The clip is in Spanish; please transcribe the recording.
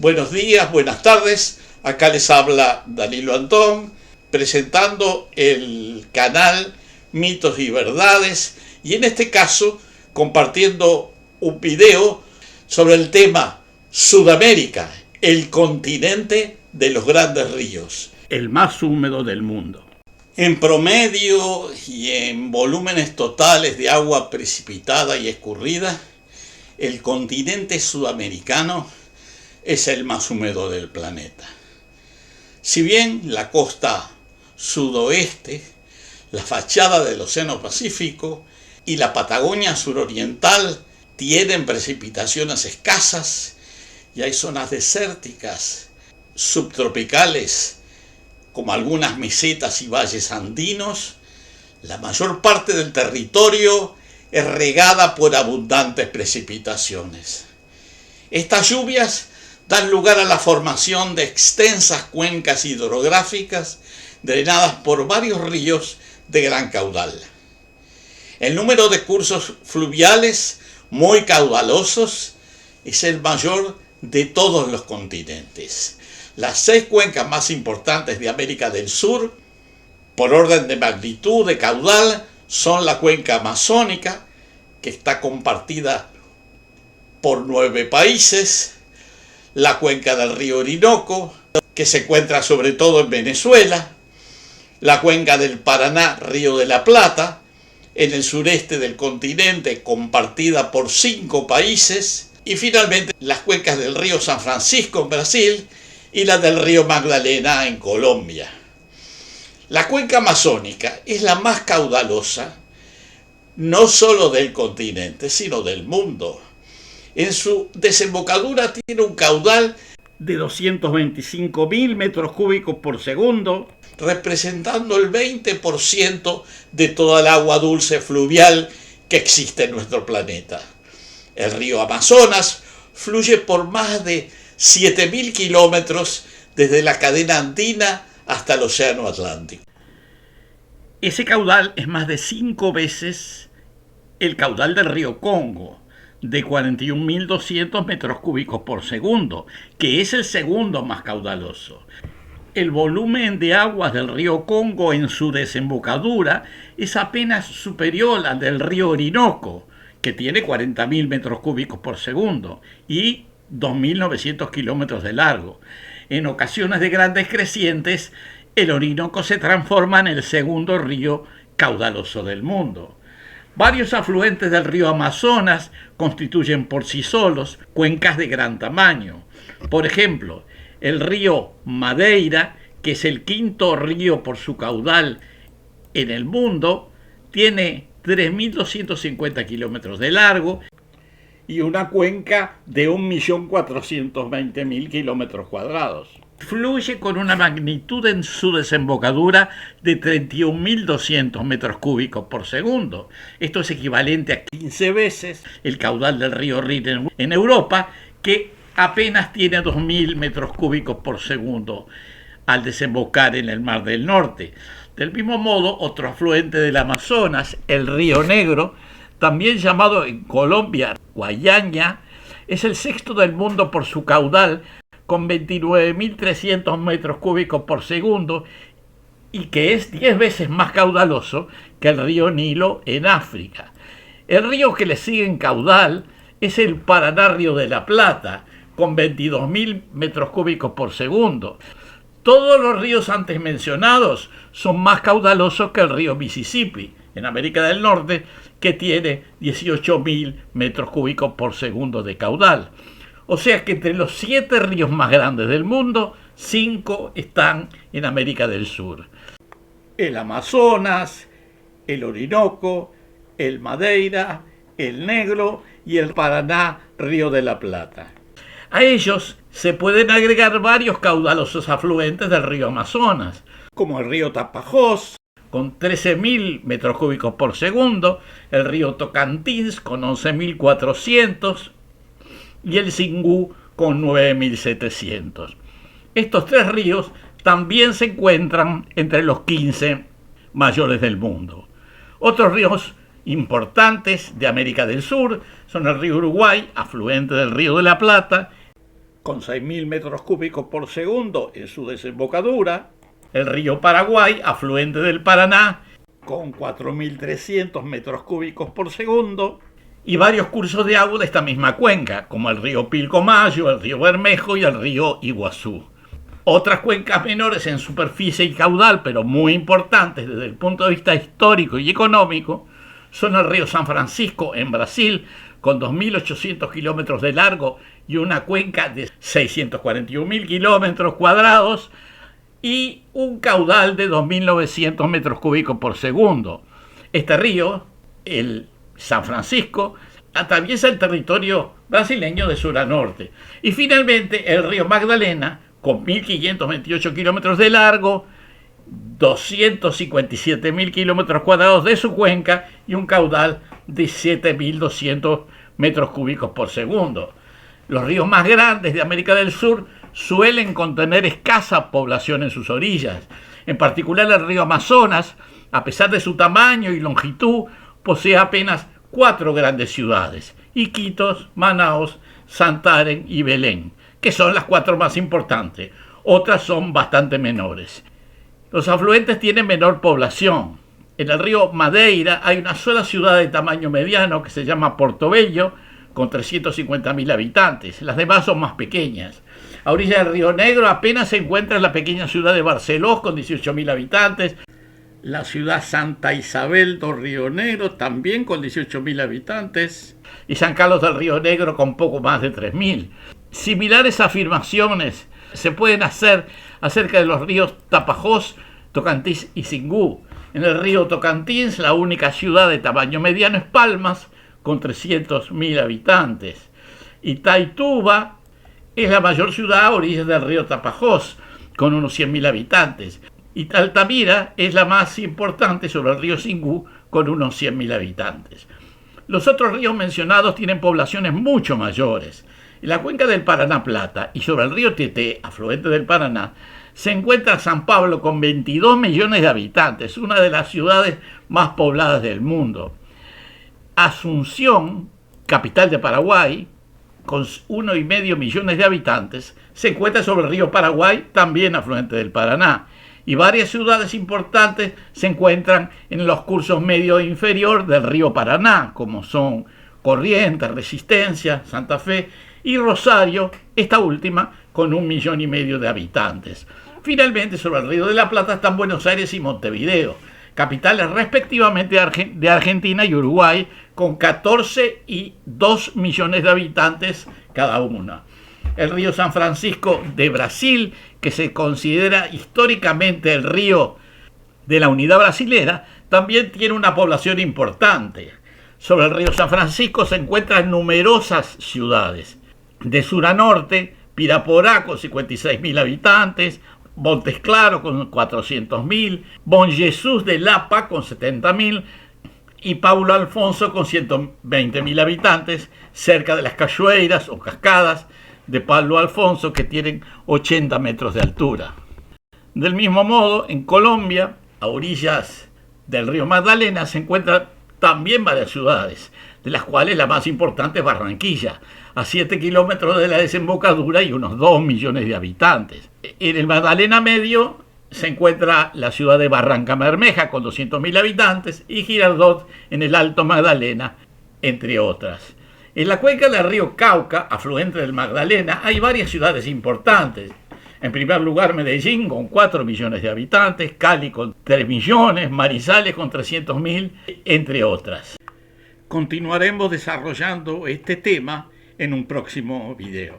Buenos días, buenas tardes. Acá les habla Danilo Antón, presentando el canal Mitos y Verdades, y en este caso compartiendo un video sobre el tema Sudamérica, el continente de los grandes ríos, el más húmedo del mundo. En promedio y en volúmenes totales de agua precipitada y escurrida, el continente sudamericano es el más húmedo del planeta. Si bien la costa sudoeste, la fachada del Océano Pacífico y la Patagonia suroriental tienen precipitaciones escasas y hay zonas desérticas subtropicales como algunas mesetas y valles andinos, la mayor parte del territorio es regada por abundantes precipitaciones. Estas lluvias dan lugar a la formación de extensas cuencas hidrográficas drenadas por varios ríos de gran caudal. El número de cursos fluviales muy caudalosos es el mayor de todos los continentes. Las 6 cuencas más importantes de América del Sur, por orden de magnitud de caudal, son la cuenca amazónica, que está compartida por 9 países, la cuenca del río Orinoco, que se encuentra sobre todo en Venezuela, la cuenca del Paraná, río de la Plata, en el sureste del continente, compartida por 5 países, y finalmente las cuencas del río San Francisco en Brasil y la del río Magdalena en Colombia. La cuenca amazónica es la más caudalosa, no solo del continente, sino del mundo. En su desembocadura tiene un caudal de 225.000 metros cúbicos por segundo, representando el 20% de toda el agua dulce fluvial que existe en nuestro planeta. El río Amazonas fluye por más de 7.000 kilómetros desde la cadena andina hasta el Océano Atlántico. Ese caudal es más de 5 veces el caudal del río Congo, de 41.200 metros cúbicos por segundo, que es el segundo más caudaloso. El volumen de aguas del río Congo en su desembocadura es apenas superior al del río Orinoco, que tiene 40.000 metros cúbicos por segundo y 2.900 kilómetros de largo. En ocasiones de grandes crecientes, el Orinoco se transforma en el segundo río caudaloso del mundo. Varios afluentes del río Amazonas constituyen por sí solos cuencas de gran tamaño. Por ejemplo, el río Madeira, que es el 5º río por su caudal en el mundo, tiene 3.250 kilómetros de largo y una cuenca de 1.420.000 kilómetros cuadrados. Fluye con una magnitud en su desembocadura de 31.200 metros cúbicos por segundo. Esto es equivalente a 15 veces el caudal del río Rin en Europa, que apenas tiene 2.000 metros cúbicos por segundo al desembocar en el Mar del Norte. Del mismo modo, otro afluente del Amazonas, el río Negro, también llamado en Colombia Guayaña, es el 6º del mundo por su caudal, con 29.300 metros cúbicos por segundo, y que es 10 veces más caudaloso que el río Nilo en África. El río que le sigue en caudal es el Paraná, río de la Plata, con 22.000 metros cúbicos por segundo. Todos los ríos antes mencionados son más caudalosos que el río Mississippi, en América del Norte, que tiene 18.000 metros cúbicos por segundo de caudal. O sea que entre los 7 ríos más grandes del mundo, 5 están en América del Sur. El Amazonas, el Orinoco, el Madeira, el Negro y el Paraná, río de la Plata. A ellos se pueden agregar varios caudalosos afluentes del río Amazonas, como el río Tapajós, con 13.000 metros cúbicos por segundo, el río Tocantins, con 11.400, y el Xingú, con 9.700. Estos 3 ríos también se encuentran entre los 15 mayores del mundo. Otros ríos importantes de América del Sur son el río Uruguay, afluente del río de la Plata, con 6.000 metros cúbicos por segundo en su desembocadura, el río Paraguay, afluente del Paraná, con 4.300 metros cúbicos por segundo, y varios cursos de agua de esta misma cuenca, como el río Pilcomayo, el río Bermejo y el río Iguazú. Otras cuencas menores en superficie y caudal, pero muy importantes desde el punto de vista histórico y económico, son el río San Francisco en Brasil, con 2.800 kilómetros de largo y una cuenca de 641.000 kilómetros cuadrados y un caudal de 2.900 metros cúbicos por segundo. Este río, el San Francisco, atraviesa el territorio brasileño de sur a norte. Y finalmente el río Magdalena, con 1.528 kilómetros de largo, 257.000 kilómetros cuadrados de su cuenca y un caudal de 7.200 metros cúbicos por segundo. Los ríos más grandes de América del Sur suelen contener escasa población en sus orillas. En particular el río Amazonas, a pesar de su tamaño y longitud, posee apenas 4 grandes ciudades: Iquitos, Manaos, Santarém y Belén, que son las 4 más importantes. Otras son bastante menores. Los afluentes tienen menor población. En el río Madeira hay una sola ciudad de tamaño mediano que se llama Porto Velho, con 350.000 habitantes. Las demás son más pequeñas. A orilla del río Negro apenas se encuentra la pequeña ciudad de Barceló, con 18.000 habitantes. La ciudad Santa Isabel do Río Negro, también con 18.000 habitantes. Y San Carlos del Río Negro, con poco más de 3.000. Similares afirmaciones se pueden hacer acerca de los ríos Tapajós, Tocantins y Xingu. En el río Tocantins, la única ciudad de tamaño mediano es Palmas, con 300.000 habitantes. Itaituba es la mayor ciudad a orillas del río Tapajós, con unos 100.000 habitantes. Y Altamira es la más importante sobre el río Xingu, con unos 100.000 habitantes. Los otros ríos mencionados tienen poblaciones mucho mayores. En la cuenca del Paraná Plata y sobre el río Tieté, afluente del Paraná, se encuentra San Pablo con 22 millones de habitantes, una de las ciudades más pobladas del mundo. Asunción, capital de Paraguay, con 1,5 millones de habitantes, se encuentra sobre el río Paraguay, también afluente del Paraná. Y varias ciudades importantes se encuentran en los cursos medio e inferior del río Paraná, como son Corrientes, Resistencia, Santa Fe y Rosario, esta última con 1,5 millones de habitantes. Finalmente, sobre el río de la Plata están Buenos Aires y Montevideo, capitales respectivamente de Argentina y Uruguay, con 14 y 2 millones de habitantes cada una. El río San Francisco de Brasil, que se considera históricamente el río de la unidad brasilera, también tiene una población importante. Sobre el río San Francisco se encuentran numerosas ciudades. De sur a norte, Pirapora con 56.000 habitantes, Montes Claros con 400.000, Bom Jesus de Lapa con 70.000 y Paulo Alfonso con 120.000 habitantes, cerca de las cachoeiras o cascadas de Paulo Alfonso, que tienen 80 metros de altura. Del mismo modo, en Colombia, a orillas del río Magdalena, se encuentran también varias ciudades, de las cuales la más importante es Barranquilla, a 7 kilómetros de la desembocadura y unos 2 millones de habitantes. En el Magdalena Medio se encuentra la ciudad de Barranca Bermeja, con 200.000 habitantes, y Girardot en el Alto Magdalena, entre otras. En la cuenca del río Cauca, afluente del Magdalena, hay varias ciudades importantes. En primer lugar, Medellín, con 4 millones de habitantes, Cali con 3 millones, Manizales con 300.000, entre otras. Continuaremos desarrollando este tema en un próximo video.